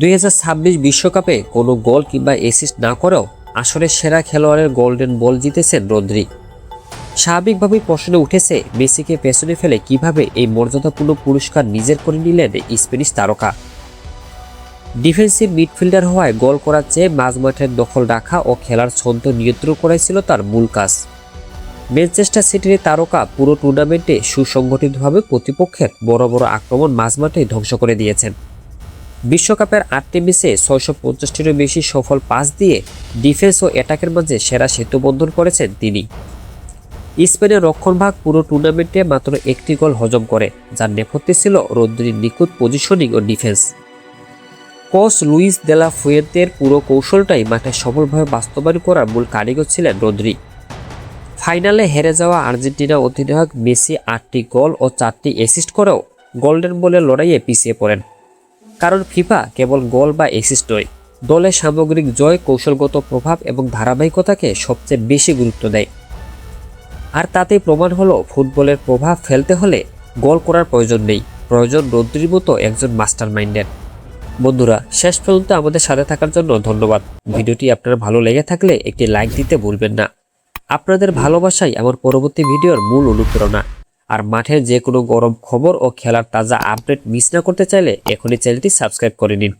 2026 বিশ্বকাপে কোনো গোল কিংবা অ্যাসিস্ট না করেও আসলে সেরা খেলোয়াড়ের গোল্ডেন বল জিতেছেন রদ্রি। স্বাভাবিকভাবেই প্রশ্ন উঠেছে, মেসিকে পেছনে ফেলে কিভাবে এই মর্যাদাপূর্ণ পুরস্কার নিজের করে নিলেন স্প্যানিশ তারকা। ডিফেন্সিভ মিডফিল্ডার হওয়ায় গোল করার চেয়ে মাঝমাঠের দখল রাখা ও খেলার ছন্দ নিয়ন্ত্রণ করাই ছিল তার মূল কাজ। ম্যানচেস্টার সিটির তারকা পুরো টুর্নামেন্টে সুসংগঠিতভাবে প্রতিপক্ষের বড় বড় আক্রমণ মাঝমাঠে ধ্বংস করে দিয়েছেন। বিশ্বকাপের 8টি ম্যাচে 650টিরও বেশি সফল পাস দিয়ে ডিফেন্স ও অ্যাটাকের মাঝে সেরা সেতুবন্ধন করেছেন তিনি। স্পেনের রক্ষণভাগ পুরো টুর্নামেন্টে মাত্র একটি গোল হজম করে, যার নেপথ্যে ছিল রদ্রির নিখুঁত পজিশনিং ও ডিফেন্স। কোচ লুইস দে লা ফুয়েন্তের পুরো কৌশলটাই মাঠে সফলভাবে বাস্তবায়ন করার মূল কারিগর ছিলেন রদ্রি। ফাইনালে হেরে যাওয়া আর্জেন্টিনা অধিনায়ক মেসি 8টি গোল ও 4টি অ্যাসিস্ট করেও গোল্ডেন বলের লড়াইয়ে পিছিয়ে পড়েন। কারণ ফিফা কেবল গোল বা অ্যাসিস্ট নয়, দলের সামগ্রিক জয়, কৌশলগত প্রভাব এবং ধারাবাহিকতাকে সবচেয়ে বেশি গুরুত্ব দেয়। আর তাতেই প্রমাণ হলো, ফুটবলের প্রভাব ফেলতে হলে গোল করার প্রয়োজন নেই, প্রয়োজন রদ্রির মতো একজন মাস্টার মাইন্ডের। বন্ধুরা, শেষ পর্যন্ত আমাদের সাথে থাকার জন্য ধন্যবাদ। ভিডিওটি আপনার ভালো লেগে থাকলে একটি লাইক দিতে ভুলবেন না। আপনাদের ভালোবাসাই আমার পরবর্তী ভিডিওর মূল অনুপ্রেরণা। আর মাঠের যে কোনো গরম খবর ও খেলার তাজা আপডেট মিস না করতে চাইলে এখনই চ্যানেলটি সাবস্ক্রাইব করে নিন।